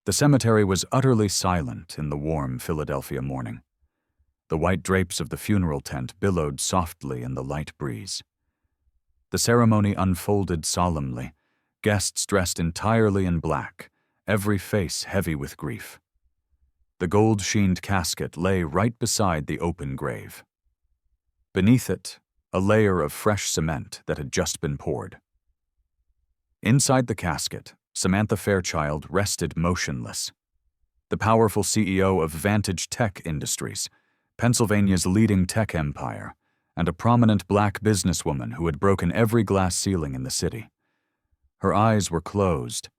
The cemetery was utterly silent in the warm Philadelphia morning. The white drapes of the funeral tent billowed softly in the light breeze. The ceremony unfolded solemnly, guests dressed entirely in black, every face heavy with grief. The gold-sheened casket lay right beside the open grave. Beneath it, a layer of fresh cement that had just been poured. Inside the casket, Samantha Fairchild rested motionless. The powerful CEO of Vantage Tech Industries, Pennsylvania's leading tech empire, and a prominent black businesswoman who had broken every glass ceiling in the city. Her eyes were closed,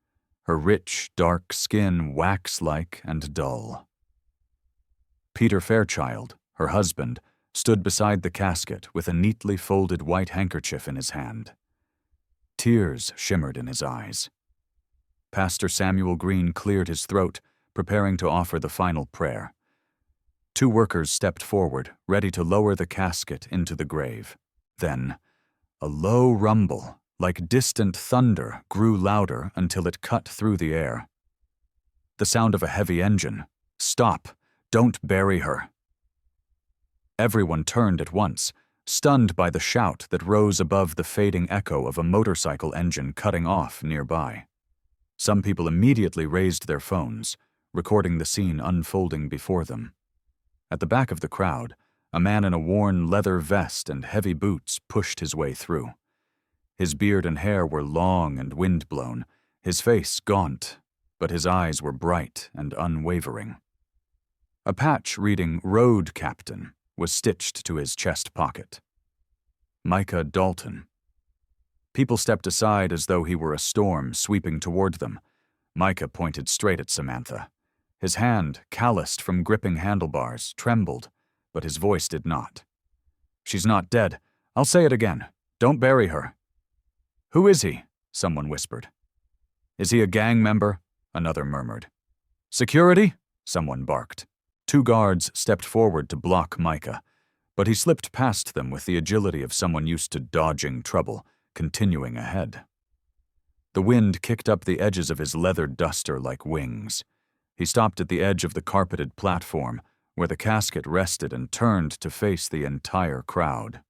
her rich, dark skin wax-like and dull. Peter Fairchild, her husband, stood beside the casket with a neatly folded white handkerchief in his hand. Tears shimmered in his eyes. Pastor Samuel Green cleared his throat, preparing to offer the final prayer. Two workers stepped forward, ready to lower the casket into the grave. Then, a low rumble, like distant thunder, grew louder until it cut through the air. The sound of a heavy engine. "Stop! Don't bury her!" Everyone turned at once, stunned by the shout that rose above the fading echo of a motorcycle engine cutting off nearby. Some people immediately raised their phones, recording the scene unfolding before them. At the back of the crowd, a man in a worn leather vest and heavy boots pushed his way through. His beard and hair were long and wind-blown, his face gaunt, but his eyes were bright and unwavering. A patch reading "Road Captain" was stitched to his chest pocket. Micah Dalton. People stepped aside as though he were a storm sweeping toward them. Micah pointed straight at Samantha. His hand, calloused from gripping handlebars, trembled, but his voice did not. "She's not dead. I'll say it again. Don't bury her." "Who is he?" someone whispered. "Is he a gang member?" another murmured. "Security?" someone barked. Two guards stepped forward to block Micah, but he slipped past them with the agility of someone used to dodging trouble, continuing ahead. The wind kicked up the edges of his leather duster like wings. He stopped at the edge of the carpeted platform, where the casket rested, and turned to face the entire crowd.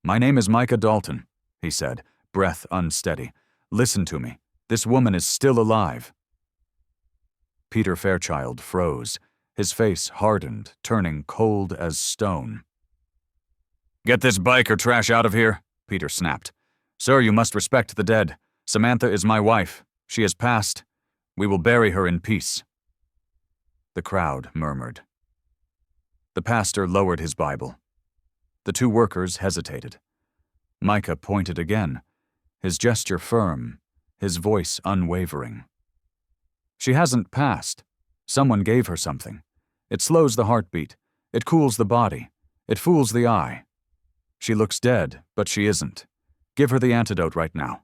"My name is Micah Dalton," he said, breath unsteady. "Listen to me. This woman is still alive." Peter Fairchild froze, his face hardened, turning cold as stone. "Get this biker trash out of here," Peter snapped. "Sir, you must respect the dead. Samantha is my wife. She has passed. We will bury her in peace." The crowd murmured. The pastor lowered his Bible. The two workers hesitated. Micah pointed again, his gesture firm, his voice unwavering. "She hasn't passed. Someone gave her something. It slows the heartbeat. It cools the body. It fools the eye. She looks dead, but she isn't. Give her the antidote right now."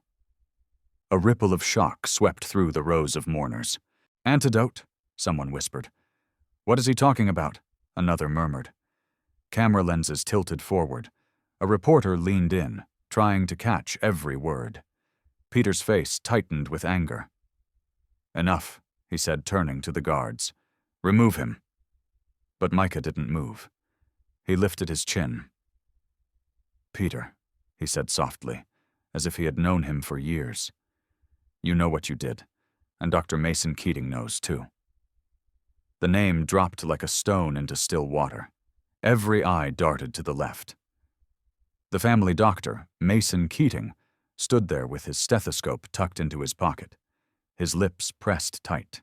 A ripple of shock swept through the rows of mourners. "Antidote?" someone whispered. "What is he talking about?" another murmured. Camera lenses tilted forward. A reporter leaned in, trying to catch every word. Peter's face tightened with anger. "Enough," he said, turning to the guards. "Remove him." But Micah didn't move. He lifted his chin. "Peter," he said softly, as if he had known him for years. "You know what you did, and Dr. Mason Keating knows too." The name dropped like a stone into still water. Every eye darted to the left. The family doctor, Mason Keating, stood there with his stethoscope tucked into his pocket, his lips pressed tight.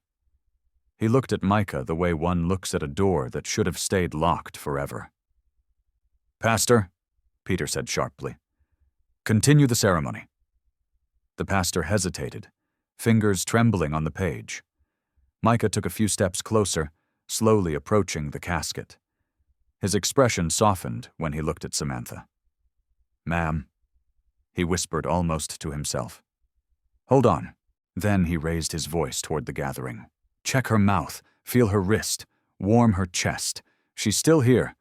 He looked at Micah the way one looks at a door that should have stayed locked forever. "Pastor," Peter said sharply, "continue the ceremony." The pastor hesitated, fingers trembling on the page. Micah took a few steps closer, slowly approaching the casket. His expression softened when he looked at Samantha. "Ma'am," he whispered almost to himself. "Hold on." Then he raised his voice toward the gathering. "Check her mouth, feel her wrist, warm her chest. She's still here.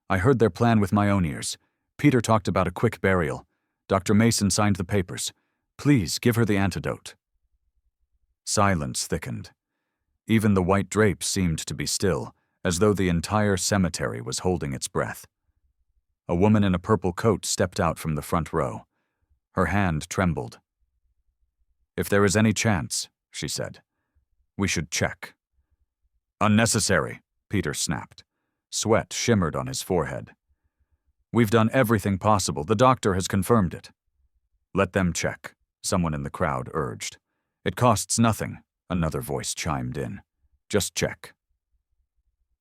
I heard their plan with my own ears. Peter talked about a quick burial. Dr. Mason signed the papers. Please give her the antidote." Silence thickened. Even the white drapes seemed to be still, as though the entire cemetery was holding its breath. A woman in a purple coat stepped out from the front row. Her hand trembled. "If there is any chance," she said, "we should check." "Unnecessary," Peter snapped. Sweat shimmered on his forehead. "We've done everything possible. The doctor has confirmed it." "Let them check," someone in the crowd urged. "It costs nothing," another voice chimed in. "Just check."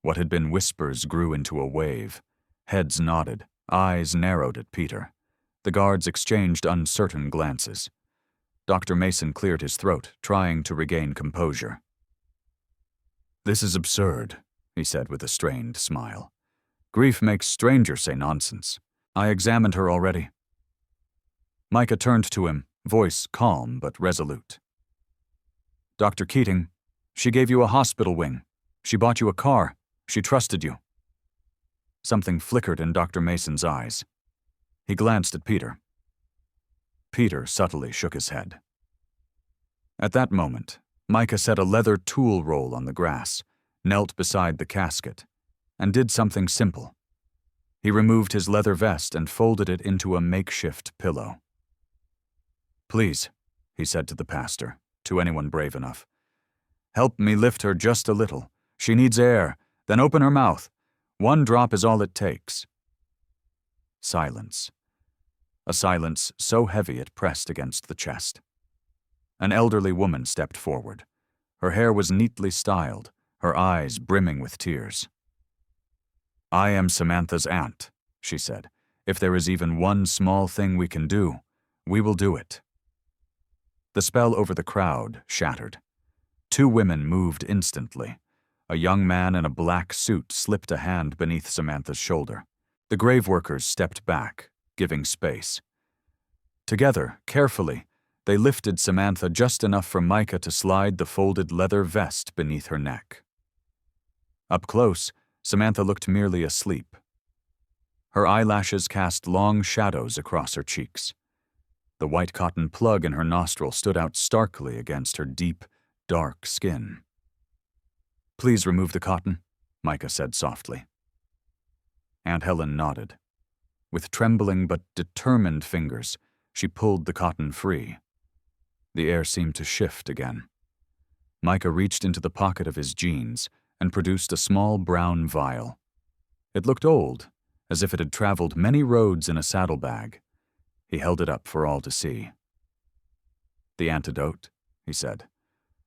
What had been whispers grew into a wave. Heads nodded, eyes narrowed at Peter. The guards exchanged uncertain glances. Dr. Mason cleared his throat, trying to regain composure. "This is absurd," he said with a strained smile. "Grief makes strangers say nonsense. I examined her already." Micah turned to him, voice calm but resolute. "Dr. Keating, she gave you a hospital wing. She bought you a car. She trusted you." Something flickered in Dr. Mason's eyes. He glanced at Peter. Peter subtly shook his head. At that moment, Micah set a leather tool roll on the grass, knelt beside the casket, and did something simple. He removed his leather vest and folded it into a makeshift pillow. "Please," he said to the pastor, to anyone brave enough, "help me lift her just a little. She needs air. Then open her mouth. One drop is all it takes." Silence. A silence so heavy it pressed against the chest. An elderly woman stepped forward. Her hair was neatly styled, her eyes brimming with tears. "I am Samantha's aunt," she said. "If there is even one small thing we can do, we will do it." The spell over the crowd shattered. Two women moved instantly. A young man in a black suit slipped a hand beneath Samantha's shoulder. The grave workers stepped back, giving space. Together, carefully, they lifted Samantha just enough for Micah to slide the folded leather vest beneath her neck. Up close, Samantha looked merely asleep. Her eyelashes cast long shadows across her cheeks. The white cotton plug in her nostril stood out starkly against her deep, dark skin. "Please remove the cotton," Micah said softly. Aunt Helen nodded. With trembling but determined fingers, she pulled the cotton free. The air seemed to shift again. Micah reached into the pocket of his jeans and produced a small brown vial. It looked old, as if it had traveled many roads in a saddlebag. He held it up for all to see. "The antidote," he said.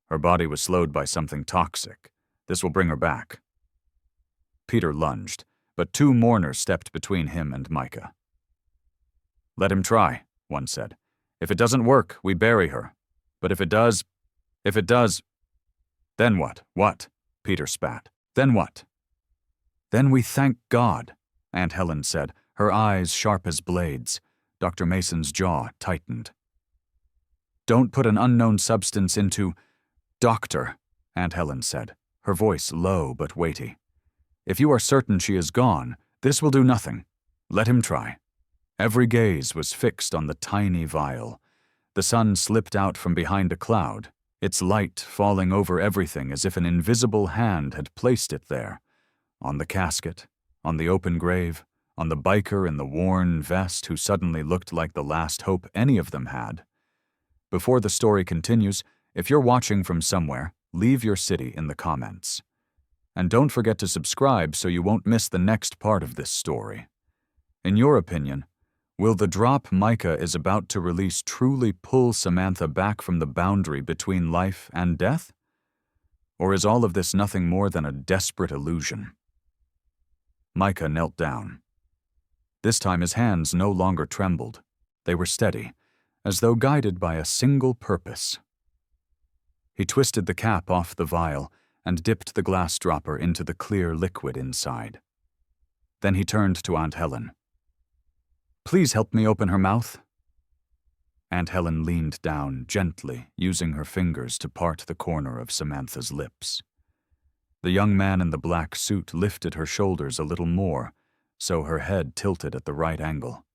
"Her body was slowed by something toxic. This will bring her back." Peter lunged, but two mourners stepped between him and Micah. "Let him try," one said. "If it doesn't work, we bury her. But if it does, then what? What?" Peter spat. "Then what?" "Then we thank God," Aunt Helen said, her eyes sharp as blades. Dr. Mason's jaw tightened. "Don't put an unknown substance into—" "Doctor," Aunt Helen said, her voice low but weighty. "If you are certain she is gone, this will do nothing. Let him try." Every gaze was fixed on the tiny vial. The sun slipped out from behind a cloud, its light falling over everything as if an invisible hand had placed it there. On the casket, on the open grave, on the biker in the worn vest who suddenly looked like the last hope any of them had. Before the story continues, if you're watching from somewhere, leave your city in the comments. And don't forget to subscribe so you won't miss the next part of this story. In your opinion, will the drop Micah is about to release truly pull Samantha back from the boundary between life and death? Or is all of this nothing more than a desperate illusion? Micah knelt down. This time his hands no longer trembled. They were steady, as though guided by a single purpose. He twisted the cap off the vial and dipped the glass dropper into the clear liquid inside. Then he turned to Aunt Helen. "Please help me open her mouth." Aunt Helen leaned down gently, using her fingers to part the corner of Samantha's lips. The young man in the black suit lifted her shoulders a little more, so her head tilted at the right angle.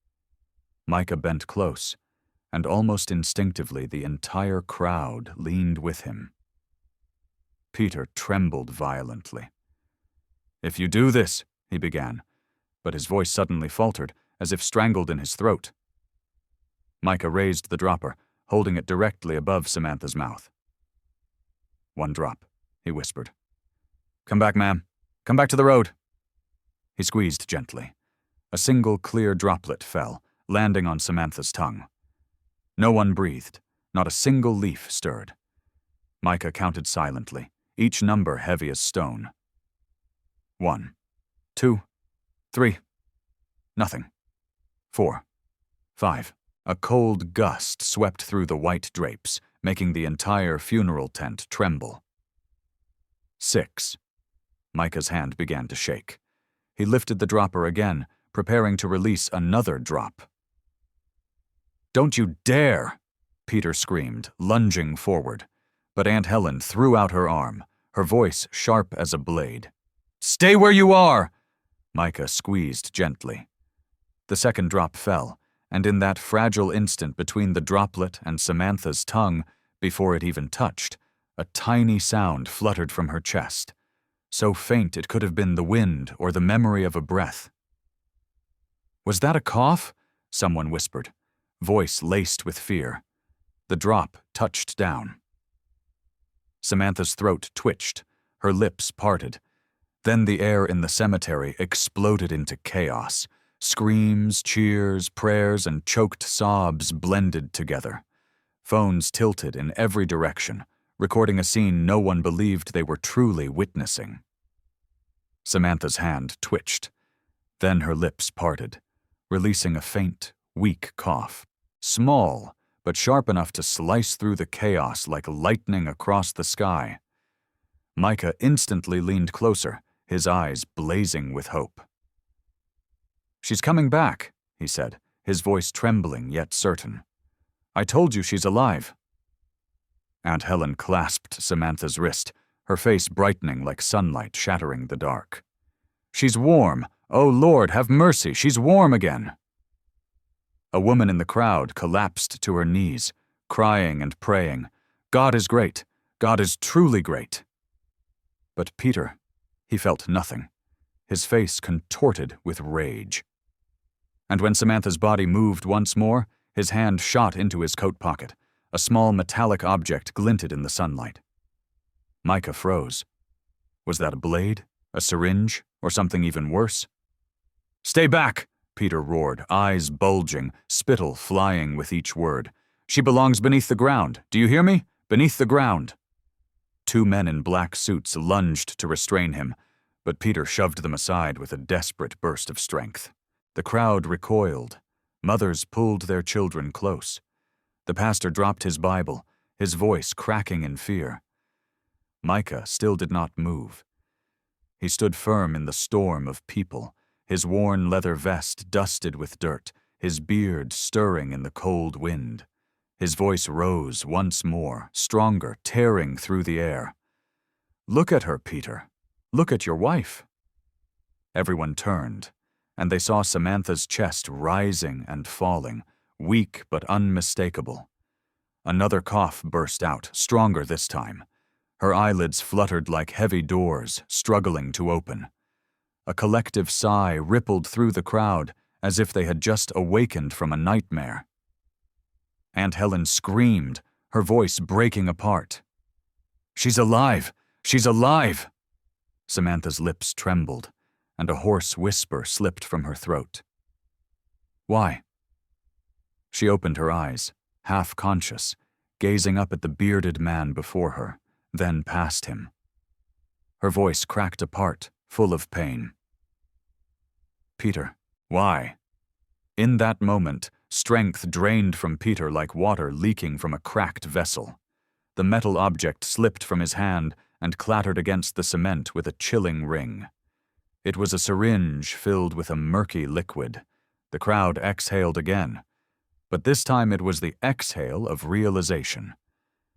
Micah bent close, and almost instinctively the entire crowd leaned with him. Peter trembled violently. "If you do this," he began, but his voice suddenly faltered, as if strangled in his throat. Micah raised the dropper, holding it directly above Samantha's mouth. "One drop," he whispered. "Come back, ma'am. Come back to the road." He squeezed gently. A single clear droplet fell, landing on Samantha's tongue. No one breathed. Not a single leaf stirred. Micah counted silently, each number heavy as stone. 1, 2, 3. Nothing. 4, 5. A cold gust swept through the white drapes, making the entire funeral tent tremble. 6. Micah's hand began to shake. He lifted the dropper again, preparing to release another drop. "Don't you dare!" Peter screamed, lunging forward. But Aunt Helen threw out her arm, her voice sharp as a blade. "Stay where you are!" Micah squeezed gently. The second drop fell, and in that fragile instant between the droplet and Samantha's tongue, before it even touched, a tiny sound fluttered from her chest, so faint it could have been the wind or the memory of a breath. "Was that a cough?" someone whispered, voice laced with fear. The drop touched down. Samantha's throat twitched, her lips parted. Then the air in the cemetery exploded into chaos. Screams, cheers, prayers, and choked sobs blended together. Phones tilted in every direction, recording a scene no one believed they were truly witnessing. Samantha's hand twitched. Then her lips parted, releasing a faint, weak cough. Small, but sharp enough to slice through the chaos like lightning across the sky. Micah instantly leaned closer, his eyes blazing with hope. "She's coming back," he said, his voice trembling yet certain. "I told you she's alive." Aunt Helen clasped Samantha's wrist, her face brightening like sunlight shattering the dark. "She's warm. Oh, Lord, have mercy, she's warm again." A woman in the crowd collapsed to her knees, crying and praying, "God is great. God is truly great." But Peter, he felt nothing, his face contorted with rage. And when Samantha's body moved once more, his hand shot into his coat pocket. A small metallic object glinted in the sunlight. Micah froze. Was that a blade, a syringe, or something even worse? "Stay back!" Peter roared, eyes bulging, spittle flying with each word. "She belongs beneath the ground. Do you hear me? Beneath the ground." 2 men in black suits lunged to restrain him, but Peter shoved them aside with a desperate burst of strength. The crowd recoiled. Mothers pulled their children close. The pastor dropped his Bible, his voice cracking in fear. Micah still did not move. He stood firm in the storm of people, his worn leather vest dusted with dirt, his beard stirring in the cold wind. His voice rose once more, stronger, tearing through the air. "Look at her, Peter. Look at your wife." Everyone turned, and they saw Samantha's chest rising and falling, weak but unmistakable. Another cough burst out, stronger this time. Her eyelids fluttered like heavy doors, struggling to open. A collective sigh rippled through the crowd as if they had just awakened from a nightmare. Aunt Helen screamed, her voice breaking apart. "She's alive! She's alive!" Samantha's lips trembled, and a hoarse whisper slipped from her throat. "Why?" She opened her eyes, half conscious, gazing up at the bearded man before her, then past him. Her voice cracked apart, full of pain. "Peter, why?" In that moment, strength drained from Peter like water leaking from a cracked vessel. The metal object slipped from his hand and clattered against the cement with a chilling ring. It was a syringe filled with a murky liquid. The crowd exhaled again, but this time it was the exhale of realization.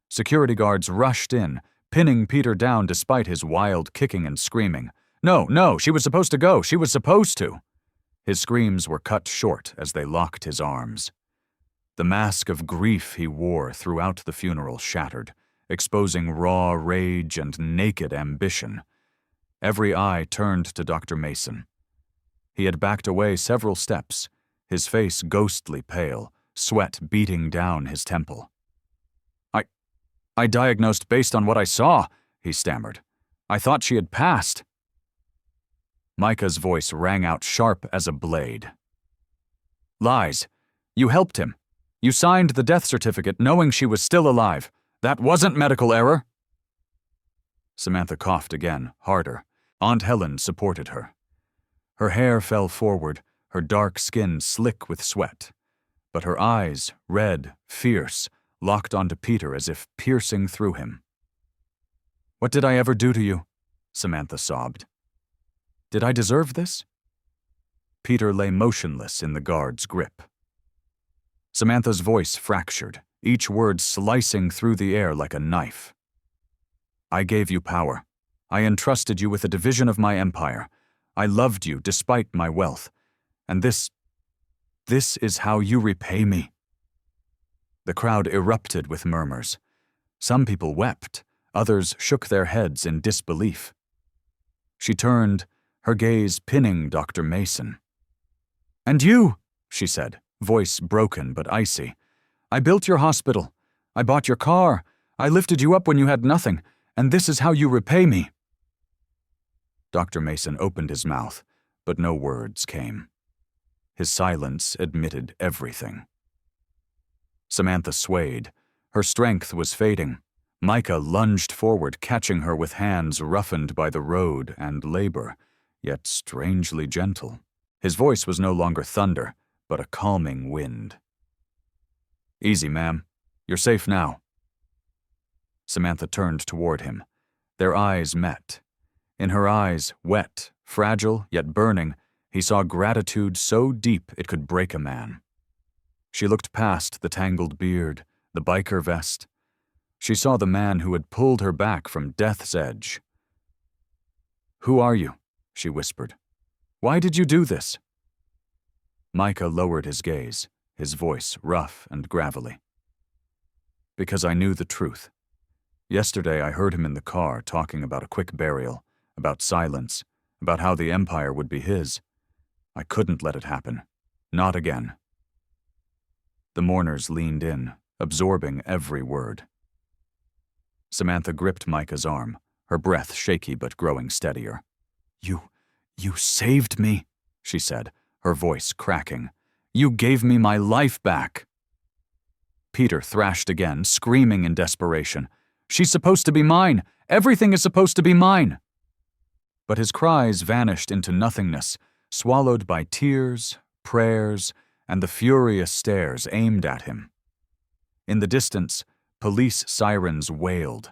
Security guards rushed in, pinning Peter down despite his wild kicking and screaming. No, she was supposed to go, she was supposed to." His screams were cut short as they locked his arms. The mask of grief he wore throughout the funeral shattered, exposing raw rage and naked ambition. Every eye turned to Dr. Mason. He had backed away several steps, his face ghostly pale, sweat beating down his temple. I diagnosed based on what I saw, he stammered. I thought she had passed. Micah's voice rang out sharp as a blade. Lies. You helped him. You signed the death certificate knowing she was still alive. That wasn't medical error. Samantha coughed again, harder. Aunt Helen supported her. Her hair fell forward, her dark skin slick with sweat. But her eyes, red, fierce, locked onto Peter as if piercing through him. What did I ever do to you? Samantha sobbed. Did I deserve this? Peter lay motionless in the guard's grip. Samantha's voice fractured, each word slicing through the air like a knife. I gave you power. I entrusted you with a division of my empire. I loved you despite my wealth. And this is how you repay me. The crowd erupted with murmurs. Some people wept, others shook their heads in disbelief. She turned, her gaze pinning Dr. Mason. And you, she said, voice broken but icy. I built your hospital. I bought your car. I lifted you up when you had nothing, and this is how you repay me. Dr. Mason opened his mouth, but no words came. His silence admitted everything. Samantha swayed. Her strength was fading. Micah lunged forward, catching her with hands roughened by the road and labor, yet strangely gentle. His voice was no longer thunder, but a calming wind. Easy, ma'am. You're safe now. Samantha turned toward him. Their eyes met. In her eyes, wet, fragile, yet burning, he saw gratitude so deep it could break a man. She looked past the tangled beard, the biker vest. She saw the man who had pulled her back from death's edge. Who are you? She whispered. Why did you do this? Micah lowered his gaze, his voice rough and gravelly. Because I knew the truth. Yesterday I heard him in the car talking about a quick burial, about silence, about how the empire would be his. I couldn't let it happen. Not again. The mourners leaned in, absorbing every word. Samantha gripped Micah's arm, her breath shaky but growing steadier. You saved me, she said, her voice cracking. You gave me my life back. Peter thrashed again, screaming in desperation. She's supposed to be mine. Everything is supposed to be mine. But his cries vanished into nothingness, swallowed by tears, prayers, and the furious stares aimed at him. In the distance, police sirens wailed.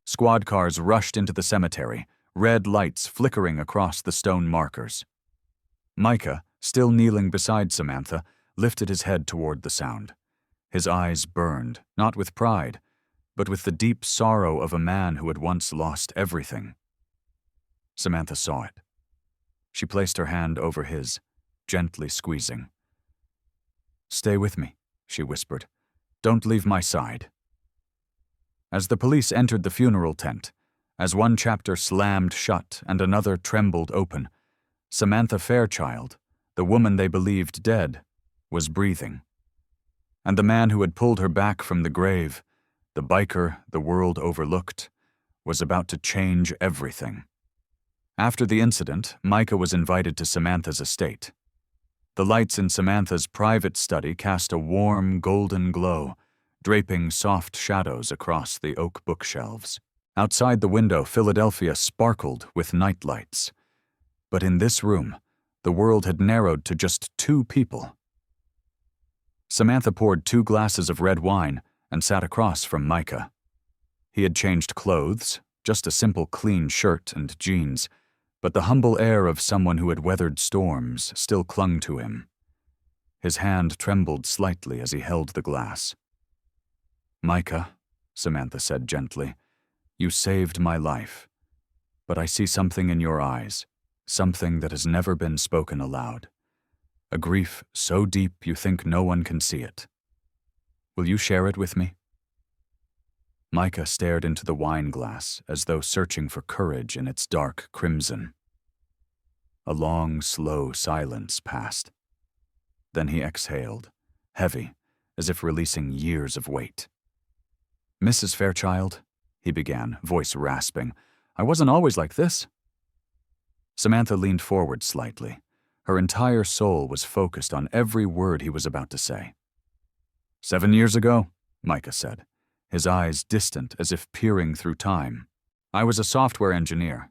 Squad cars rushed into the cemetery, red lights flickering across the stone markers. Micah, still kneeling beside Samantha, lifted his head toward the sound. His eyes burned, not with pride, but with the deep sorrow of a man who had once lost everything. Samantha saw it. She placed her hand over his, gently squeezing. Stay with me, she whispered. Don't leave my side. As the police entered the funeral tent, as one chapter slammed shut and another trembled open, Samantha Fairchild, the woman they believed dead, was breathing. And the man who had pulled her back from the grave, the biker the world overlooked, was about to change everything. After the incident, Micah was invited to Samantha's estate. The lights in Samantha's private study cast a warm, golden glow, draping soft shadows across the oak bookshelves. Outside the window, Philadelphia sparkled with night lights. But in this room, the world had narrowed to just 2 people. Samantha poured 2 glasses of red wine and sat across from Micah. He had changed clothes, just a simple clean shirt and jeans, but the humble air of someone who had weathered storms still clung to him. His hand trembled slightly as he held the glass. Micah, Samantha said gently, you saved my life, but I see something in your eyes, something that has never been spoken aloud. A grief so deep you think no one can see it. Will you share it with me? Micah stared into the wine glass as though searching for courage in its dark crimson. A long, slow silence passed. Then he exhaled, heavy, as if releasing years of weight. "Mrs. Fairchild," he began, voice rasping, "I wasn't always like this." Samantha leaned forward slightly. Her entire soul was focused on every word he was about to say. 7 years ago, Micah said, his eyes distant as if peering through time. "I was a software engineer.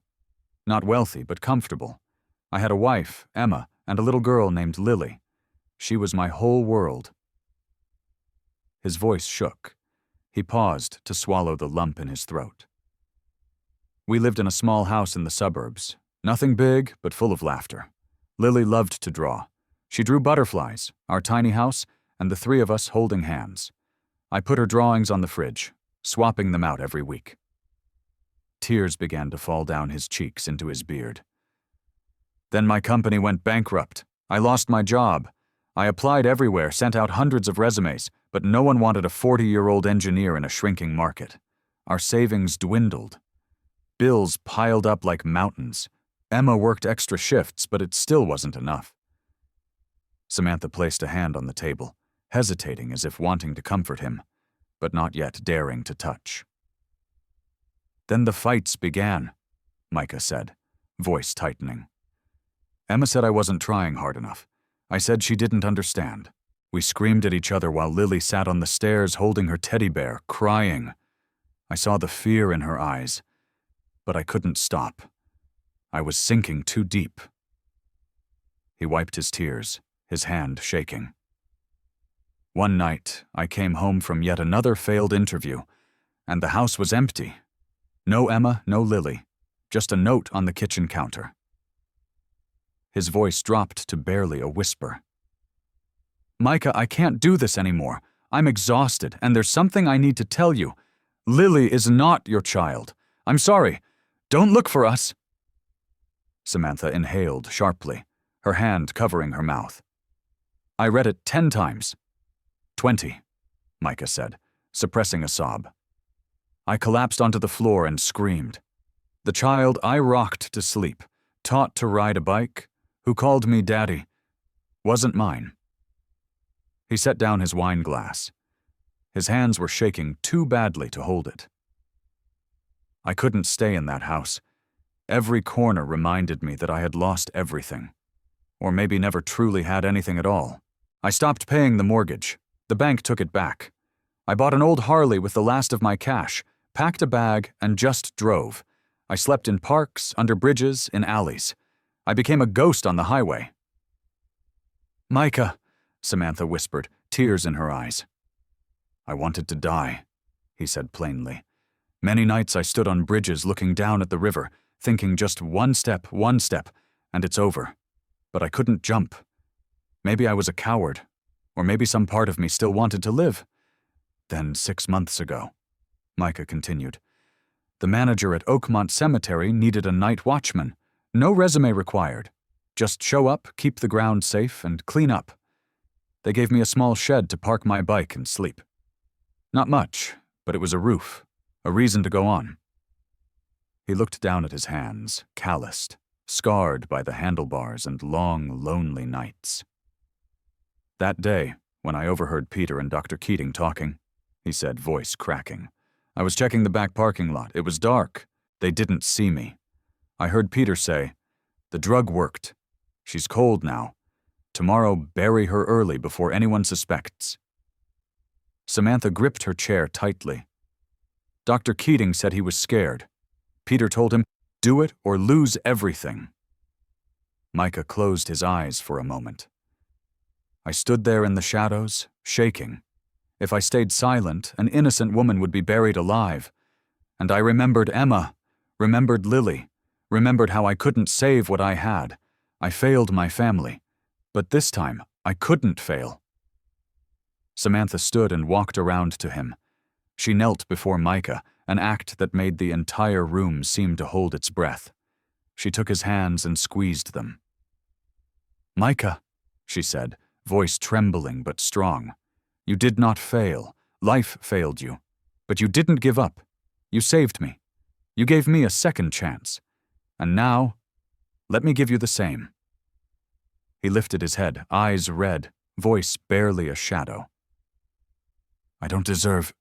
Not wealthy, but comfortable. I had a wife, Emma, and a little girl named Lily. She was my whole world." His voice shook. He paused to swallow the lump in his throat. "We lived in a small house in the suburbs. Nothing big, but full of laughter. Lily loved to draw. She drew butterflies, our tiny house, and the three of us holding hands. I put her drawings on the fridge, swapping them out every week." Tears began to fall down his cheeks into his beard. "Then my company went bankrupt. I lost my job. I applied everywhere, sent out hundreds of resumes, but no one wanted a 40-year-old engineer in a shrinking market. Our savings dwindled. Bills piled up like mountains. Emma worked extra shifts, but it still wasn't enough." Samantha placed a hand on the table, hesitating as if wanting to comfort him, but not yet daring to touch. "Then the fights began," Micah said, voice tightening. "Emma said I wasn't trying hard enough. I said she didn't understand. We screamed at each other while Lily sat on the stairs holding her teddy bear, crying. I saw the fear in her eyes, but I couldn't stop. I was sinking too deep." He wiped his tears, his hand shaking. "One night, I came home from yet another failed interview, and the house was empty. No Emma, no Lily, just a note on the kitchen counter." His voice dropped to barely a whisper. "Micah, I can't do this anymore. I'm exhausted, and there's something I need to tell you. Lily is not your child. I'm sorry. Don't look for us." Samantha inhaled sharply, her hand covering her mouth. "I read it 10 times. 20, Micah said, suppressing a sob. I collapsed onto the floor and screamed. The child I rocked to sleep, taught to ride a bike, who called me daddy, wasn't mine." He set down his wine glass. His hands were shaking too badly to hold it. "I couldn't stay in that house. Every corner reminded me that I had lost everything, or maybe never truly had anything at all. I stopped paying the mortgage. The bank took it back. I bought an old Harley with the last of my cash, packed a bag, and just drove. I slept in parks, under bridges, in alleys. I became a ghost on the highway." "Micah," Samantha whispered, tears in her eyes. "I wanted to die," he said plainly. "Many nights I stood on bridges looking down at the river, thinking just one step, and it's over. But I couldn't jump. Maybe I was a coward, or maybe some part of me still wanted to live. Then 6 months ago," Micah continued, "the manager at Oakmont Cemetery needed a night watchman. No resume required. Just show up, keep the ground safe, and clean up. They gave me a small shed to park my bike and sleep. Not much, but it was a roof, a reason to go on." He looked down at his hands, calloused, scarred by the handlebars and long, lonely nights. "That day, when I overheard Peter and Dr. Keating talking," he said, voice cracking, "I was checking the back parking lot. It was dark. They didn't see me. I heard Peter say, 'The drug worked. She's cold now. Tomorrow, bury her early before anyone suspects.'" Samantha gripped her chair tightly. "Dr. Keating said he was scared. Peter told him, 'Do it or lose everything.'" Micah closed his eyes for a moment. "I stood there in the shadows, shaking. If I stayed silent, an innocent woman would be buried alive. And I remembered Emma, remembered Lily, remembered how I couldn't save what I had. I failed my family. But this time, I couldn't fail." Samantha stood and walked around to him. She knelt before Micah, an act that made the entire room seem to hold its breath. She took his hands and squeezed them. "Micah," she said, voice trembling but strong, "you did not fail. Life failed you. But you didn't give up. You saved me. You gave me a second chance. And now, let me give you the same." He lifted his head, eyes red, voice barely a shadow. "I don't deserve—"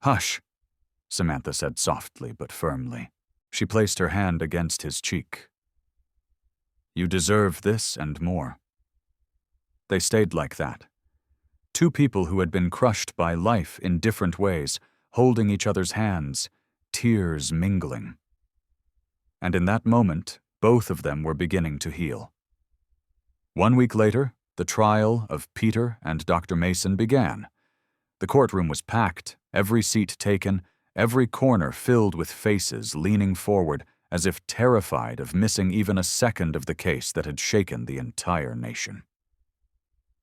"Hush," Samantha said softly but firmly. She placed her hand against his cheek. "You deserve this and more." They stayed like that. Two people who had been crushed by life in different ways, holding each other's hands, tears mingling. And in that moment, both of them were beginning to heal. 1 week later, the trial of Peter and Dr. Mason began. The courtroom was packed, every seat taken, every corner filled with faces leaning forward as if terrified of missing even a second of the case that had shaken the entire nation.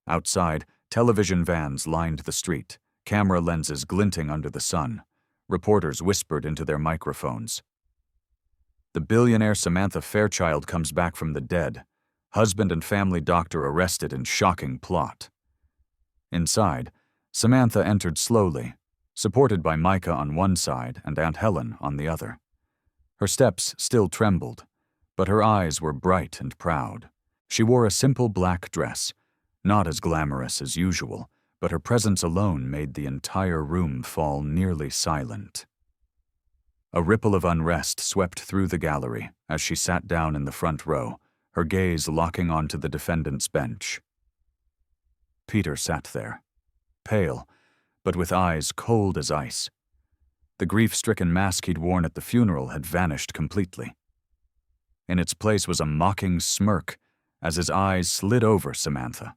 Outside, television vans lined the street, camera lenses glinting under the sun. Reporters whispered into their microphones. "The billionaire Samantha Fairchild comes back from the dead. Husband and family doctor arrested in shocking plot." Inside, Samantha entered slowly, supported by Micah on one side and Aunt Helen on the other. Her steps still trembled, but her eyes were bright and proud. She wore a simple black dress, not as glamorous as usual, but her presence alone made the entire room fall nearly silent. A ripple of unrest swept through the gallery as she sat down in the front row, her gaze locking onto the defendant's bench. Peter sat there, pale, but with eyes cold as ice. The grief-stricken mask he'd worn at the funeral had vanished completely. In its place was a mocking smirk as his eyes slid over Samantha.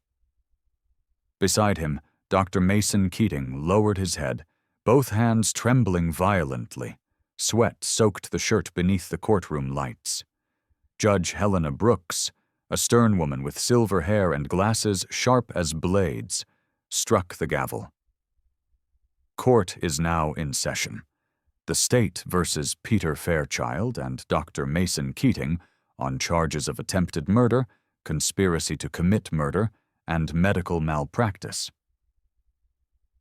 Beside him, Dr. Mason Keating lowered his head, both hands trembling violently. Sweat soaked the shirt beneath the courtroom lights. Judge Helena Brooks, a stern woman with silver hair and glasses sharp as blades, struck the gavel. Court is now in session. The state versus Peter Fairchild and Dr. Mason Keating on charges of attempted murder, conspiracy to commit murder, and medical malpractice.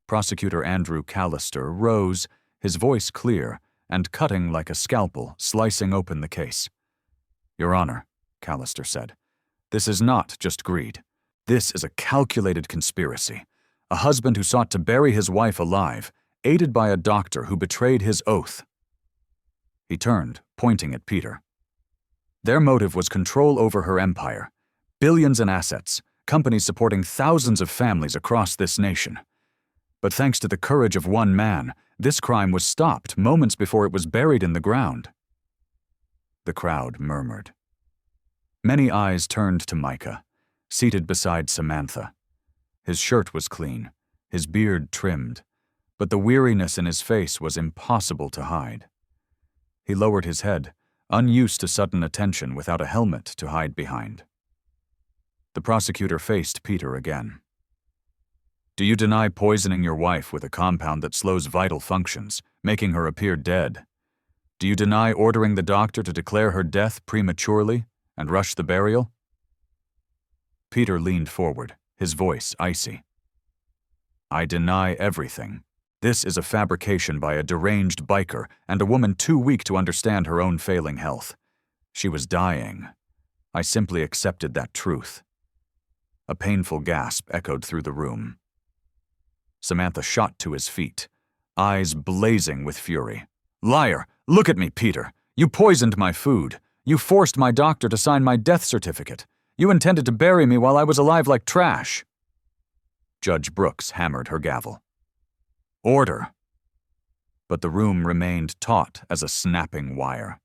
Prosecutor Andrew Callister rose, his voice clear and cutting like a scalpel, slicing open the case. "Your Honor," Callister said, "this is not just greed. This is a calculated conspiracy. A husband who sought to bury his wife alive, aided by a doctor who betrayed his oath." He turned, pointing at Peter. "Their motive was control over her empire. Billions in assets, companies supporting thousands of families across this nation. But thanks to the courage of one man, this crime was stopped moments before it was buried in the ground." The crowd murmured. Many eyes turned to Micah, seated beside Samantha. His shirt was clean, his beard trimmed, but the weariness in his face was impossible to hide. He lowered his head, unused to sudden attention without a helmet to hide behind. The prosecutor faced Peter again. "Do you deny poisoning your wife with a compound that slows vital functions, making her appear dead? Do you deny ordering the doctor to declare her death prematurely and rush the burial?" Peter leaned forward, his voice icy. "I deny everything. This is a fabrication by a deranged biker and a woman too weak to understand her own failing health. She was dying. I simply accepted that truth." A painful gasp echoed through the room. Samantha shot to his feet, eyes blazing with fury. "Liar! Look at me, Peter! You poisoned my food. You forced my doctor to sign my death certificate. You intended to bury me while I was alive like trash." Judge Brooks hammered her gavel. "Order!" But the room remained taut as a snapping wire.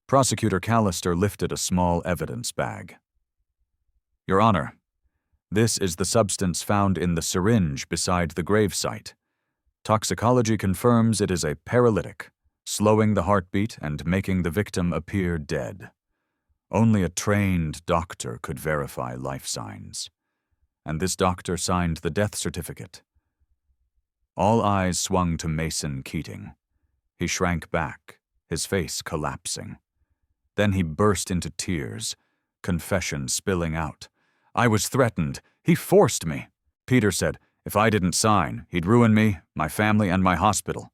Prosecutor Callister lifted a small evidence bag. "Your Honor, this is the substance found in the syringe beside the gravesite. Toxicology confirms it is a paralytic, slowing the heartbeat and making the victim appear dead. Only a trained doctor could verify life signs. And this doctor signed the death certificate." All eyes swung to Mason Keating. He shrank back, his face collapsing. Then he burst into tears, confession spilling out. "I was threatened. He forced me." Peter said, If I didn't sign, he'd ruin me, my family, and my hospital.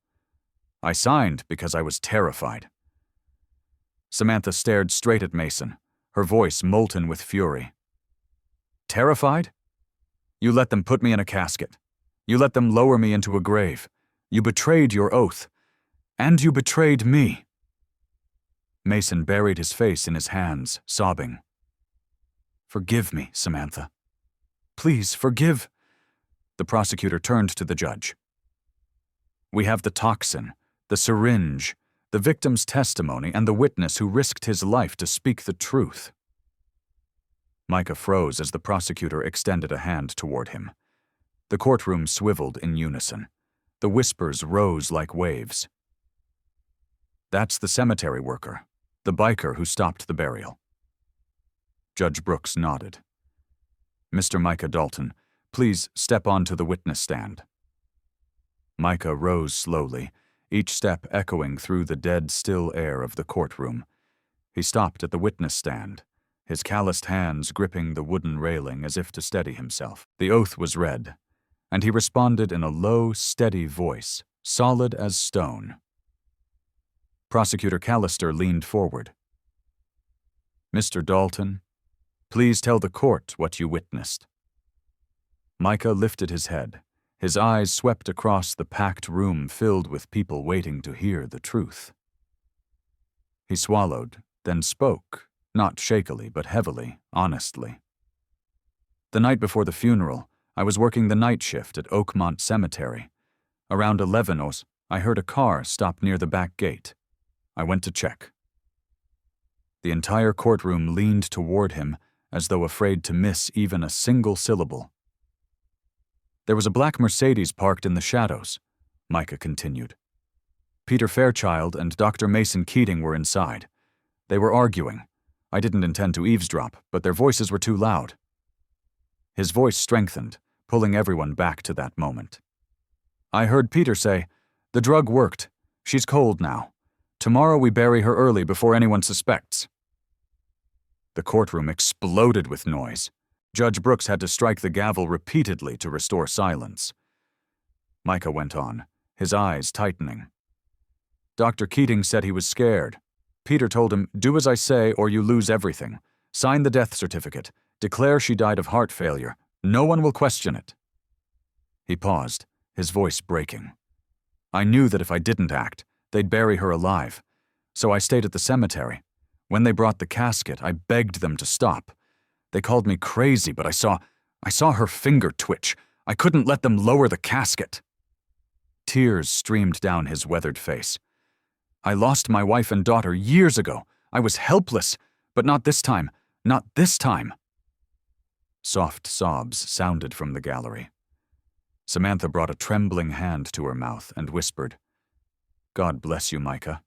I signed because I was terrified." Samantha stared straight at Mason, her voice molten with fury. "Terrified? You let them put me in a casket. You let them lower me into a grave. You betrayed your oath. And you betrayed me." Mason buried his face in his hands, sobbing. "Forgive me, Samantha. Please, forgive." The prosecutor turned to the judge. "We have the toxin, the syringe, the victim's testimony, and the witness who risked his life to speak the truth." Micah froze as the prosecutor extended a hand toward him. The courtroom swiveled in unison. The whispers rose like waves. "That's the cemetery worker, the biker who stopped the burial." Judge Brooks nodded. "Mr. Micah Dalton, please step onto the witness stand." Micah rose slowly, each step echoing through the dead still air of the courtroom. He stopped at the witness stand, his calloused hands gripping the wooden railing as if to steady himself. The oath was read, and he responded in a low, steady voice, solid as stone. Prosecutor Callister leaned forward. "Mr. Dalton, please tell the court what you witnessed." Micah lifted his head. His eyes swept across the packed room filled with people waiting to hear the truth. He swallowed, then spoke, not shakily but heavily, honestly. "The night before the funeral, I was working the night shift at Oakmont Cemetery. Around 11 I heard a car stop near the back gate. I went to check." The entire courtroom leaned toward him as though afraid to miss even a single syllable. "There was a black Mercedes parked in the shadows," Micah continued. "Peter Fairchild and Dr. Mason Keating were inside. They were arguing. I didn't intend to eavesdrop, but their voices were too loud." His voice strengthened, pulling everyone back to that moment. "I heard Peter say, 'The drug worked. She's cold now. Tomorrow we bury her early before anyone suspects.'" The courtroom exploded with noise. Judge Brooks had to strike the gavel repeatedly to restore silence. Micah went on, his eyes tightening. "Dr. Keating said he was scared. Peter told him, 'Do as I say or you lose everything. Sign the death certificate. Declare she died of heart failure. No one will question it.'" He paused, his voice breaking. "I knew that if I didn't act, they'd bury her alive. So I stayed at the cemetery. When they brought the casket, I begged them to stop. They called me crazy, but I saw her finger twitch. I couldn't let them lower the casket." Tears streamed down his weathered face. "I lost my wife and daughter years ago. I was helpless, but not this time. Not this time." Soft sobs sounded from the gallery. Samantha brought a trembling hand to her mouth and whispered, "God bless you, Micah."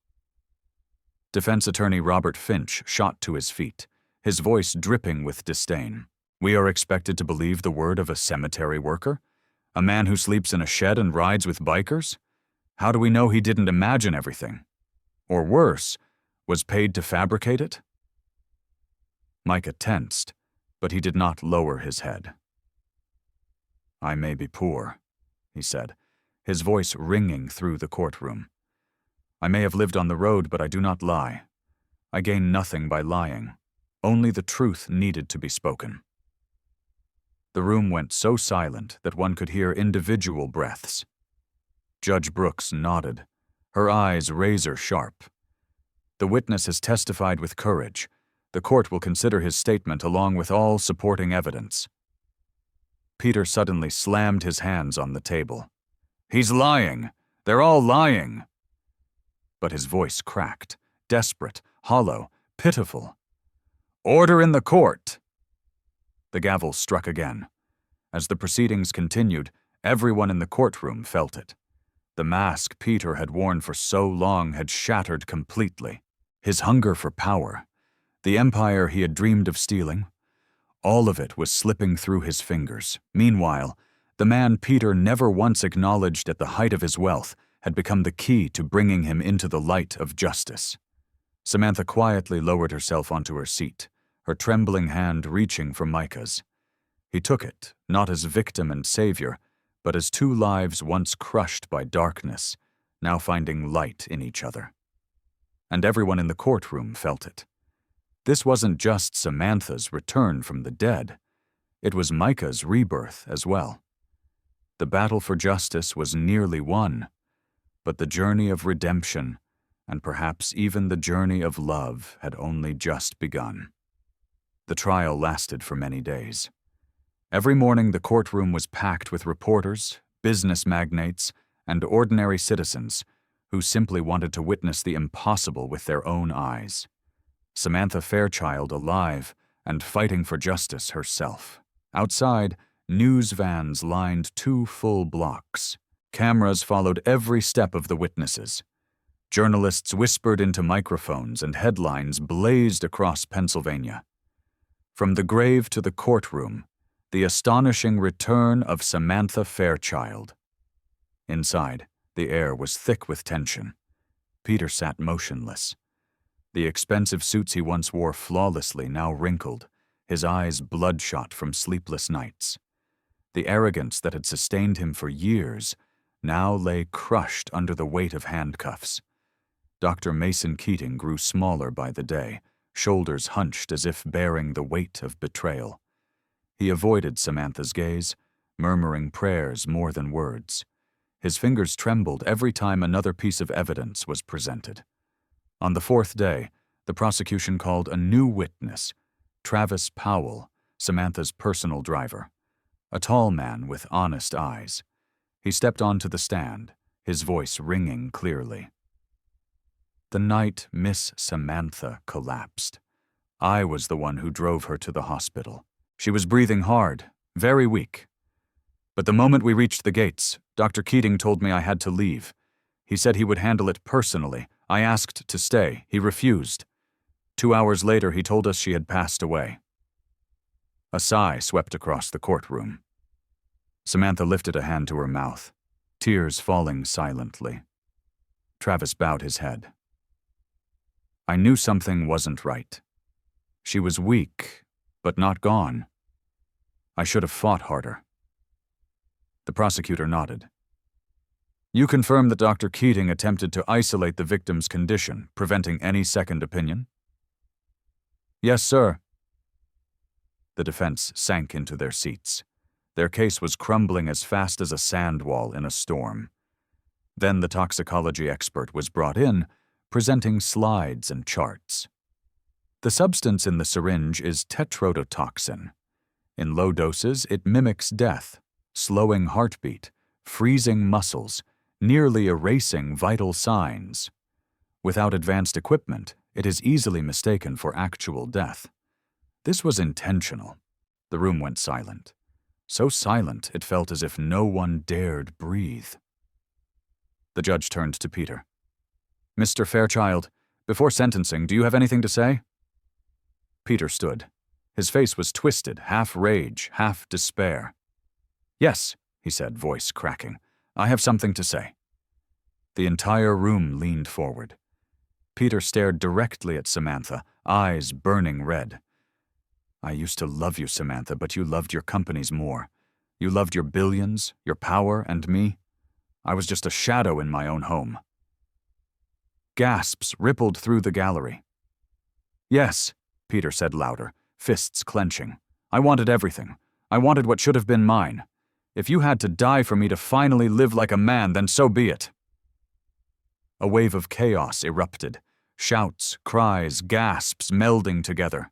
Defense attorney Robert Finch shot to his feet, his voice dripping with disdain. "We are expected to believe the word of a cemetery worker? A man who sleeps in a shed and rides with bikers? How do we know he didn't imagine everything? Or worse, was paid to fabricate it?" Micah tensed, but he did not lower his head. "I may be poor," he said, his voice ringing through the courtroom. "I may have lived on the road, but I do not lie. I gain nothing by lying. Only the truth needed to be spoken." The room went so silent that one could hear individual breaths. Judge Brooks nodded, her eyes razor-sharp. "The witness has testified with courage. The court will consider his statement along with all supporting evidence." Peter suddenly slammed his hands on the table. "He's lying! They're all lying!" But his voice cracked, desperate, hollow, pitiful. "Order in the court!" The gavel struck again. As the proceedings continued, everyone in the courtroom felt it. The mask Peter had worn for so long had shattered completely. His hunger for power, the empire he had dreamed of stealing, all of it was slipping through his fingers. Meanwhile, the man Peter never once acknowledged at the height of his wealth had become the key to bringing him into the light of justice. Samantha quietly lowered herself onto her seat, her trembling hand reaching for Micah's. He took it, not as victim and savior, but as two lives once crushed by darkness, now finding light in each other. And everyone in the courtroom felt it. This wasn't just Samantha's return from the dead. It was Micah's rebirth as well. The battle for justice was nearly won, but the journey of redemption, and perhaps even the journey of love, had only just begun. The trial lasted for many days. Every morning the courtroom was packed with reporters, business magnates, and ordinary citizens who simply wanted to witness the impossible with their own eyes. Samantha Fairchild alive and fighting for justice herself. Outside, news vans lined 2 full blocks. Cameras followed every step of the witnesses. Journalists whispered into microphones and headlines blazed across Pennsylvania. From the grave to the courtroom, the astonishing return of Samantha Fairchild. Inside, the air was thick with tension. Peter sat motionless. The expensive suits he once wore flawlessly now wrinkled, his eyes bloodshot from sleepless nights. The arrogance that had sustained him for years now lay crushed under the weight of handcuffs. Dr. Mason Keating grew smaller by the day, shoulders hunched as if bearing the weight of betrayal. He avoided Samantha's gaze, murmuring prayers more than words. His fingers trembled every time another piece of evidence was presented. On the 4th day, the prosecution called a new witness, Travis Powell, Samantha's personal driver, a tall man with honest eyes. He stepped onto the stand, his voice ringing clearly. The night Miss Samantha collapsed, I was the one who drove her to the hospital. She was breathing hard, very weak. But the moment we reached the gates, Dr. Keating told me I had to leave. He said he would handle it personally. I asked to stay. He refused. 2 hours later, he told us she had passed away. A sigh swept across the courtroom. Samantha lifted a hand to her mouth, tears falling silently. Travis bowed his head. I knew something wasn't right. She was weak, but not gone. I should have fought harder. The prosecutor nodded. You confirm that Dr. Keating attempted to isolate the victim's condition, preventing any second opinion? Yes, sir. The defense sank into their seats. Their case was crumbling as fast as a sand wall in a storm. Then the toxicology expert was brought in, presenting slides and charts. The substance in the syringe is tetrodotoxin. In low doses, it mimics death, slowing heartbeat, freezing muscles, nearly erasing vital signs. Without advanced equipment, it is easily mistaken for actual death. This was intentional. The room went silent. So silent it felt as if no one dared breathe. The judge turned to Peter. Mr. Fairchild, before sentencing, do you have anything to say? Peter stood. His face was twisted, half rage, half despair. Yes, he said, voice cracking. I have something to say. The entire room leaned forward. Peter stared directly at Samantha, eyes burning red. I used to love you, Samantha, but you loved your companies more. You loved your billions, your power, and me. I was just a shadow in my own home. Gasps rippled through the gallery. Yes, Peter said louder, fists clenching. I wanted everything. I wanted what should have been mine. If you had to die for me to finally live like a man, then so be it. A wave of chaos erupted. Shouts, cries, gasps melding together.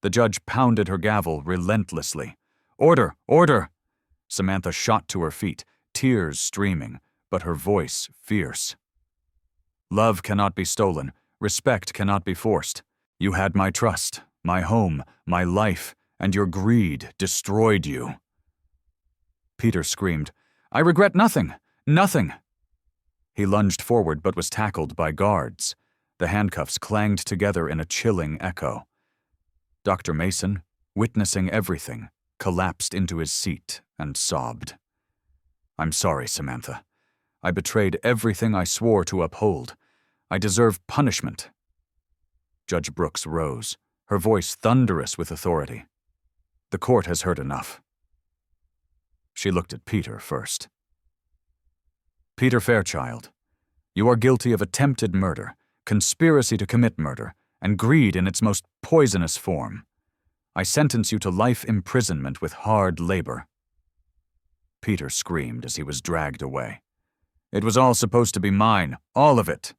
The judge pounded her gavel relentlessly. Order! Order! Samantha shot to her feet, tears streaming, but her voice fierce. Love cannot be stolen. Respect cannot be forced. You had my trust, my home, my life, and your greed destroyed you. Peter screamed, I regret nothing! Nothing! He lunged forward but was tackled by guards. The handcuffs clanged together in a chilling echo. Dr. Mason, witnessing everything, collapsed into his seat and sobbed. I'm sorry, Samantha. I betrayed everything I swore to uphold. I deserve punishment. Judge Brooks rose, her voice thunderous with authority. The court has heard enough. She looked at Peter first. "Peter Fairchild, you are guilty of attempted murder, conspiracy to commit murder, and greed in its most poisonous form. I sentence you to life imprisonment with hard labor." Peter screamed as he was dragged away. "It was all supposed to be mine, all of it."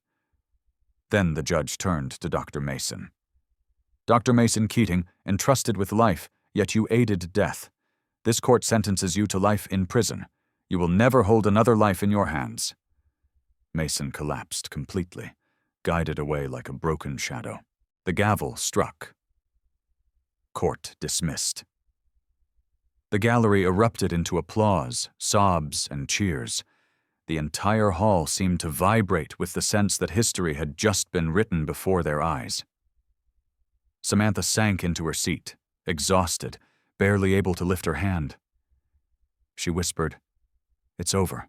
Then the judge turned to Dr. Mason. "Dr. Mason Keating, entrusted with life, yet you aided death. This court sentences you to life in prison. You will never hold another life in your hands." Mason collapsed completely, guided away like a broken shadow. The gavel struck. Court dismissed. The gallery erupted into applause, sobs, and cheers. The entire hall seemed to vibrate with the sense that history had just been written before their eyes. Samantha sank into her seat, exhausted, barely able to lift her hand. She whispered, "It's over."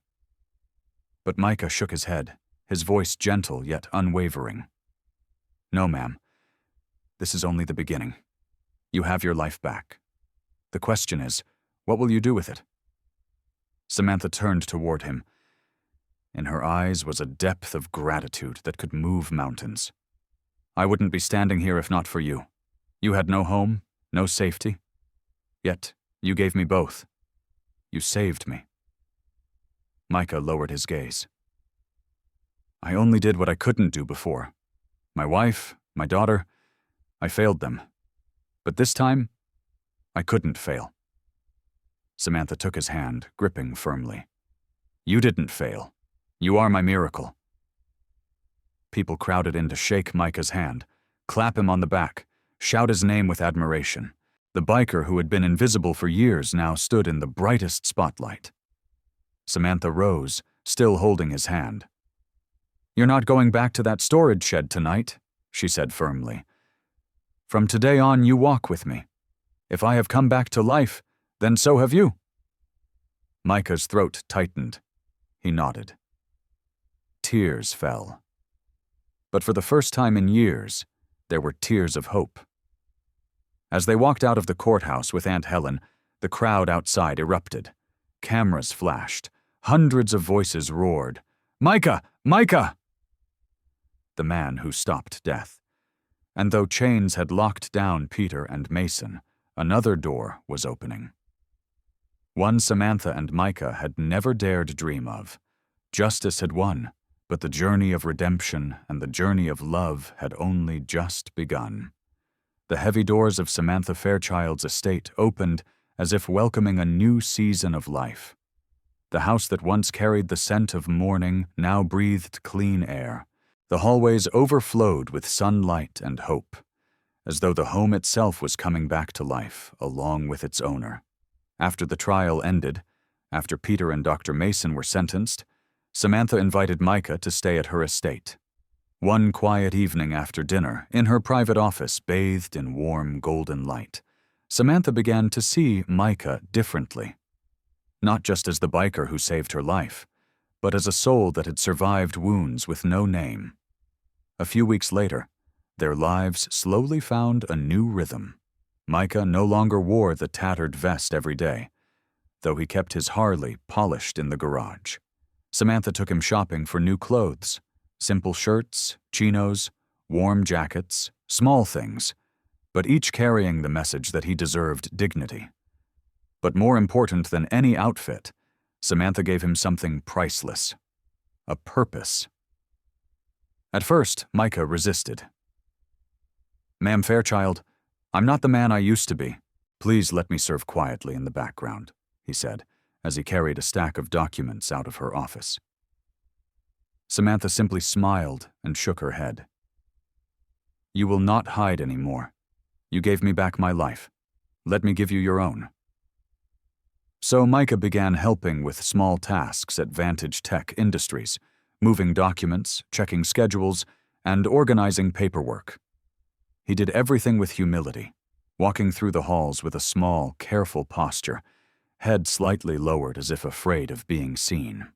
But Micah shook his head, his voice gentle yet unwavering. "No, ma'am. This is only the beginning. You have your life back. The question is, what will you do with it?" Samantha turned toward him. In her eyes was a depth of gratitude that could move mountains. "I wouldn't be standing here if not for you. You had no home, no safety. Yet, you gave me both. You saved me." Micah lowered his gaze. "I only did what I couldn't do before. My wife, my daughter, I failed them. But this time, I couldn't fail." Samantha took his hand, gripping firmly. "You didn't fail. You are my miracle." People crowded in to shake Micah's hand, clap him on the back, shout his name with admiration. The biker who had been invisible for years now stood in the brightest spotlight. Samantha rose, still holding his hand. "You're not going back to that storage shed tonight," she said firmly. "From today on, you walk with me. If I have come back to life, then so have you." Micah's throat tightened. He nodded. Tears fell. But for the first time in years, there were tears of hope. As they walked out of the courthouse with Aunt Helen, the crowd outside erupted. Cameras flashed. Hundreds of voices roared, "Micah! Micah!" The man who stopped death. And though chains had locked down Peter and Mason, another door was opening. One Samantha and Micah had never dared dream of. Justice had won, but the journey of redemption and the journey of love had only just begun. The heavy doors of Samantha Fairchild's estate opened as if welcoming a new season of life. The house that once carried the scent of morning now breathed clean air. The hallways overflowed with sunlight and hope, as though the home itself was coming back to life along with its owner. After the trial ended, after Peter and Dr. Mason were sentenced, Samantha invited Micah to stay at her estate. One quiet evening after dinner, in her private office bathed in warm golden light, Samantha began to see Micah differently. Not just as the biker who saved her life, but as a soul that had survived wounds with no name. A few weeks later, their lives slowly found a new rhythm. Micah no longer wore the tattered vest every day, though he kept his Harley polished in the garage. Samantha took him shopping for new clothes, simple shirts, chinos, warm jackets, small things, but each carrying the message that he deserved dignity. But more important than any outfit, Samantha gave him something priceless, a purpose. At first, Micah resisted. "Ma'am Fairchild, I'm not the man I used to be. Please let me serve quietly in the background," he said, as he carried a stack of documents out of her office. Samantha simply smiled and shook her head. "You will not hide anymore. You gave me back my life. Let me give you your own." So Micah began helping with small tasks at Vantage Tech Industries, moving documents, checking schedules, and organizing paperwork. He did everything with humility, walking through the halls with a small, careful posture, head slightly lowered as if afraid of being seen.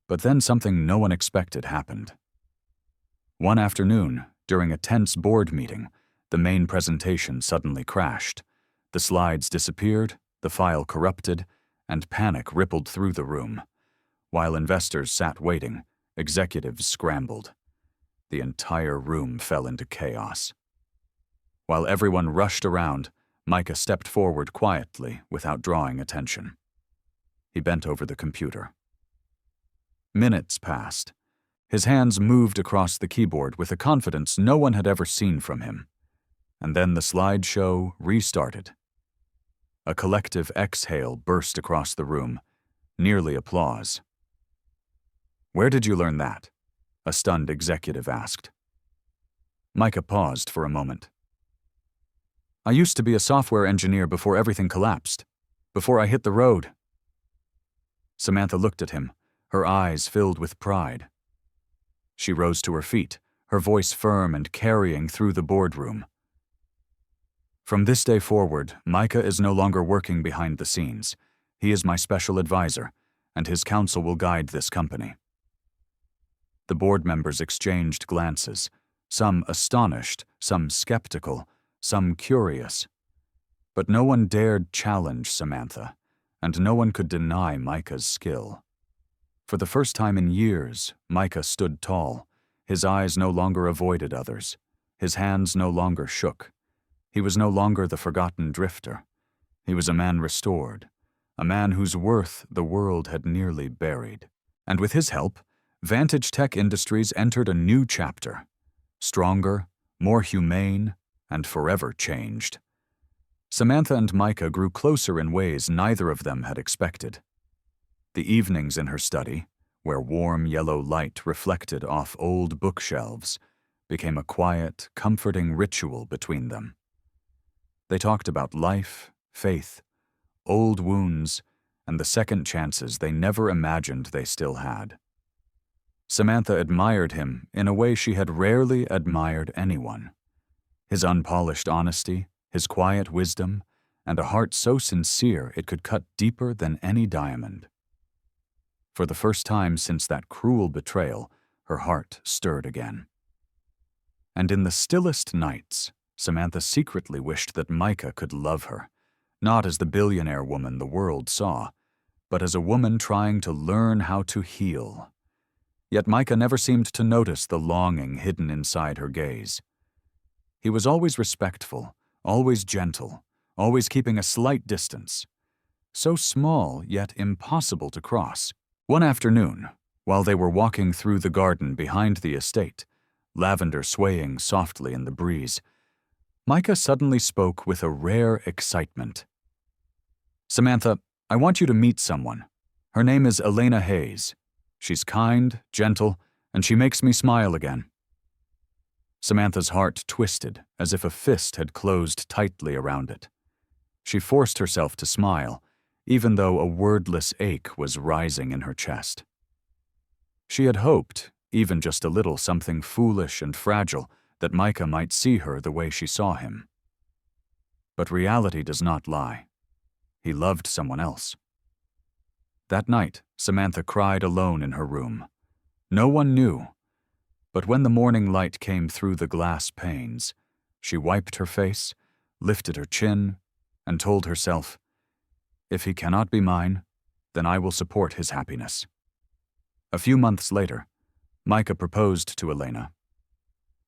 But then something no one expected happened. One afternoon, during a tense board meeting, the main presentation suddenly crashed. The slides disappeared, the file corrupted, and panic rippled through the room. While investors sat waiting, executives scrambled. The entire room fell into chaos. While everyone rushed around, Micah stepped forward quietly without drawing attention. He bent over the computer. Minutes passed. His hands moved across the keyboard with a confidence no one had ever seen from him. And then the slideshow restarted. A collective exhale burst across the room, nearly applause. "Where did you learn that?" a stunned executive asked. Micah paused for a moment. "I used to be a software engineer before everything collapsed, before I hit the road." Samantha looked at him, her eyes filled with pride. She rose to her feet, her voice firm and carrying through the boardroom. "From this day forward, Micah is no longer working behind the scenes. He is my special advisor, and his counsel will guide this company." The board members exchanged glances, some astonished, some skeptical, some curious. But no one dared challenge Samantha, and no one could deny Micah's skill. For the first time in years, Micah stood tall. His eyes no longer avoided others. His hands no longer shook. He was no longer the forgotten drifter. He was a man restored, a man whose worth the world had nearly buried. And with his help, Vantage Tech Industries entered a new chapter, stronger, more humane, and forever changed. Samantha and Micah grew closer in ways neither of them had expected. The evenings in her study, where warm yellow light reflected off old bookshelves, became a quiet, comforting ritual between them. They talked about life, faith, old wounds, and the second chances they never imagined they still had. Samantha admired him in a way she had rarely admired anyone. His unpolished honesty, his quiet wisdom, and a heart so sincere it could cut deeper than any diamond. For the first time since that cruel betrayal, her heart stirred again. And in the stillest nights, Samantha secretly wished that Micah could love her, not as the billionaire woman the world saw, but as a woman trying to learn how to heal. Yet Micah never seemed to notice the longing hidden inside her gaze. He was always respectful, always gentle, always keeping a slight distance. So small, yet impossible to cross. One afternoon, while they were walking through the garden behind the estate, lavender swaying softly in the breeze, Micah suddenly spoke with a rare excitement. "Samantha, I want you to meet someone. Her name is Elena Hayes. She's kind, gentle, and she makes me smile again." Samantha's heart twisted as if a fist had closed tightly around it. She forced herself to smile, even though a wordless ache was rising in her chest. She had hoped, even just a little something foolish and fragile, that Micah might see her the way she saw him. But reality does not lie. He loved someone else. That night, Samantha cried alone in her room. No one knew, but when the morning light came through the glass panes, she wiped her face, lifted her chin, and told herself, "If he cannot be mine, then I will support his happiness." A few months later, Micah proposed to Elena.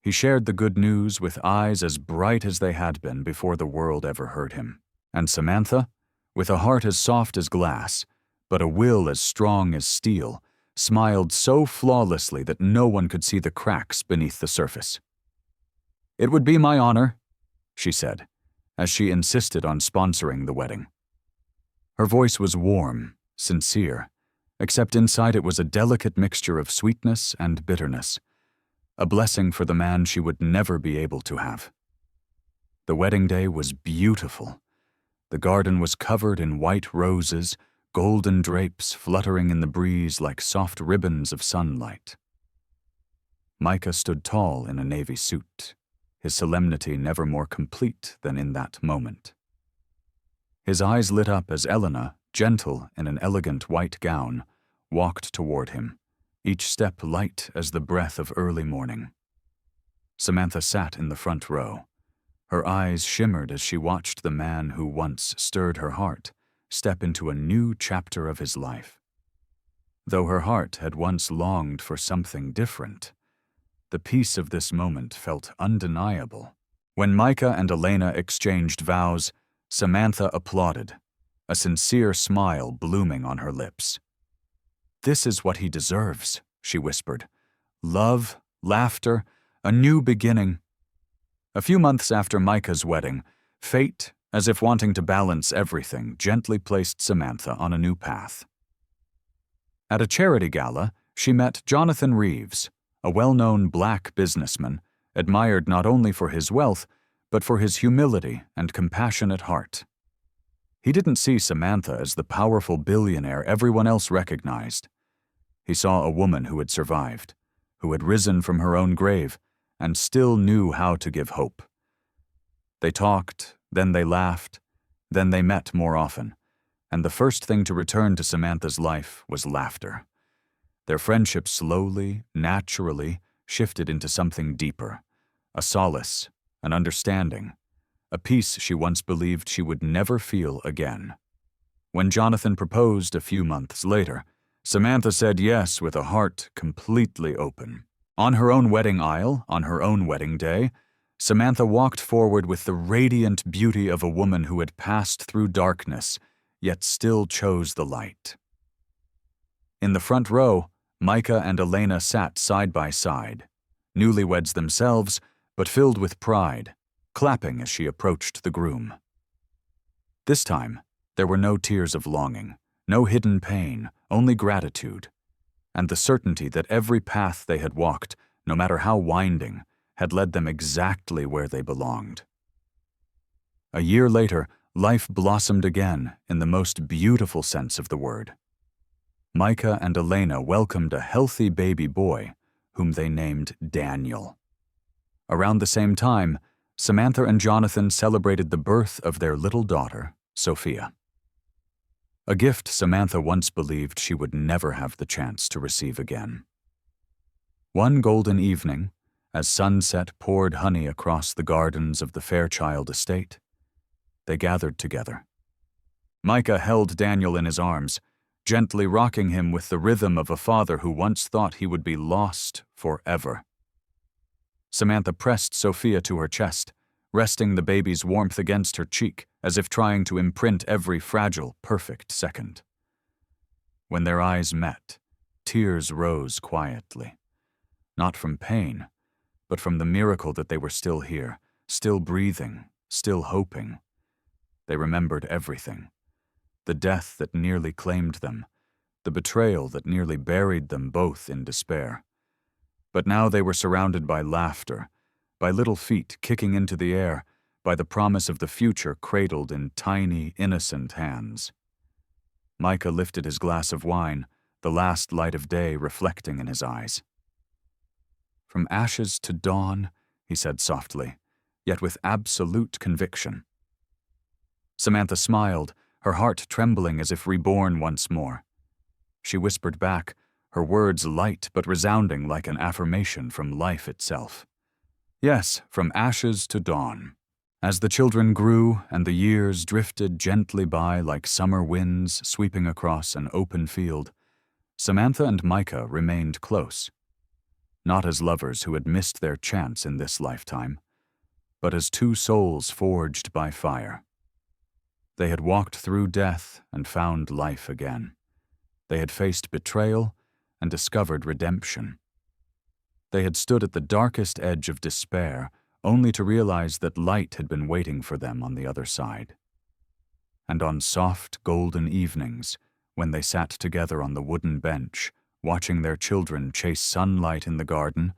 He shared the good news with eyes as bright as they had been before the world ever heard him. And Samantha, with a heart as soft as glass, but a will as strong as steel, smiled so flawlessly that no one could see the cracks beneath the surface. "It would be my honor," she said, as she insisted on sponsoring the wedding. Her voice was warm, sincere, except inside it was a delicate mixture of sweetness and bitterness, a blessing for the man she would never be able to have. The wedding day was beautiful. The garden was covered in white roses, golden drapes fluttering in the breeze like soft ribbons of sunlight. Micah stood tall in a navy suit, his solemnity never more complete than in that moment. His eyes lit up as Elena, gentle in an elegant white gown, walked toward him, each step light as the breath of early morning. Samantha sat in the front row. Her eyes shimmered as she watched the man who once stirred her heart step into a new chapter of his life. Though her heart had once longed for something different, the peace of this moment felt undeniable. When Micah and Elena exchanged vows, Samantha applauded, a sincere smile blooming on her lips. "This is what he deserves," she whispered. "Love, laughter, a new beginning." A few months after Micah's wedding, fate, as if wanting to balance everything, gently placed Samantha on a new path. At a charity gala, she met Jonathan Reeves, a well-known black businessman, admired not only for his wealth, but for his humility and compassionate heart. He didn't see Samantha as the powerful billionaire everyone else recognized. He saw a woman who had survived, who had risen from her own grave, and still knew how to give hope. They talked, then they laughed, then they met more often, and the first thing to return to Samantha's life was laughter. Their friendship slowly, naturally, shifted into something deeper, a solace, an understanding, a peace she once believed she would never feel again. When Jonathan proposed a few months later, Samantha said yes with a heart completely open. On her own wedding aisle, on her own wedding day, Samantha walked forward with the radiant beauty of a woman who had passed through darkness, yet still chose the light. In the front row, Micah and Elena sat side by side, newlyweds themselves, but filled with pride, clapping as she approached the groom. This time, there were no tears of longing, no hidden pain, only gratitude, and the certainty that every path they had walked, no matter how winding, had led them exactly where they belonged. A year later, life blossomed again in the most beautiful sense of the word. Micah and Elena welcomed a healthy baby boy, whom they named Daniel. Around the same time, Samantha and Jonathan celebrated the birth of their little daughter, Sophia. A gift Samantha once believed she would never have the chance to receive again. One golden evening, as sunset poured honey across the gardens of the Fairchild estate, they gathered together. Micah held Daniel in his arms, gently rocking him with the rhythm of a father who once thought he would be lost forever. Samantha pressed Sophia to her chest, resting the baby's warmth against her cheek, as if trying to imprint every fragile, perfect second. When their eyes met, tears rose quietly, not from pain, but from the miracle that they were still here, still breathing, still hoping. They remembered everything. The death that nearly claimed them, the betrayal that nearly buried them both in despair. But now they were surrounded by laughter, by little feet kicking into the air, by the promise of the future cradled in tiny, innocent hands. Micah lifted his glass of wine, the last light of day reflecting in his eyes. "From ashes to dawn," he said softly, yet with absolute conviction. Samantha smiled, her heart trembling as if reborn once more. She whispered back, her words light but resounding like an affirmation from life itself. "Yes, from ashes to dawn." As the children grew and the years drifted gently by like summer winds sweeping across an open field, Samantha and Micah remained close. Not as lovers who had missed their chance in this lifetime, but as two souls forged by fire. They had walked through death and found life again. They had faced betrayal and discovered redemption. They had stood at the darkest edge of despair, only to realize that light had been waiting for them on the other side. And on soft, golden evenings, when they sat together on the wooden bench, watching their children chase sunlight in the garden,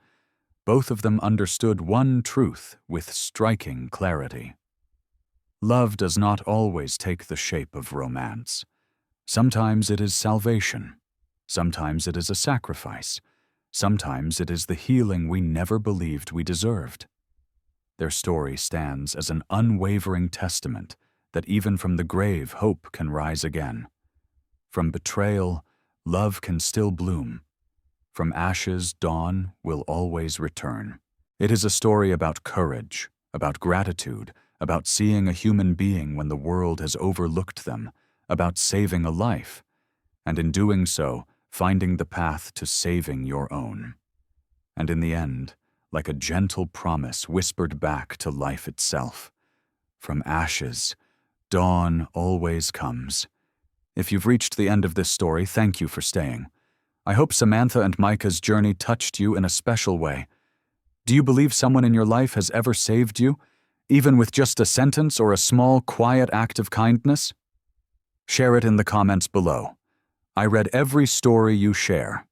both of them understood one truth with striking clarity. Love does not always take the shape of romance. Sometimes it is salvation. Sometimes it is a sacrifice. Sometimes it is the healing we never believed we deserved. Their story stands as an unwavering testament that even from the grave hope can rise again. From betrayal, love can still bloom. From ashes, dawn will always return. It is a story about courage, about gratitude, about seeing a human being when the world has overlooked them, about saving a life, and in doing so, finding the path to saving your own. And in the end, like a gentle promise whispered back to life itself, from ashes, dawn always comes. If you've reached the end of this story, thank you for staying. I hope Samantha and Micah's journey touched you in a special way. Do you believe someone in your life has ever saved you, even with just a sentence or a small, quiet act of kindness? Share it in the comments below. I read every story you share.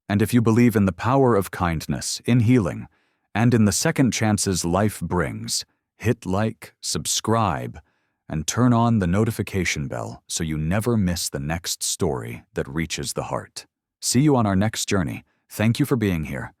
And if you believe in the power of kindness, in healing, and in the second chances life brings, hit like, subscribe, and turn on the notification bell so you never miss the next story that reaches the heart. See you on our next journey. Thank you for being here.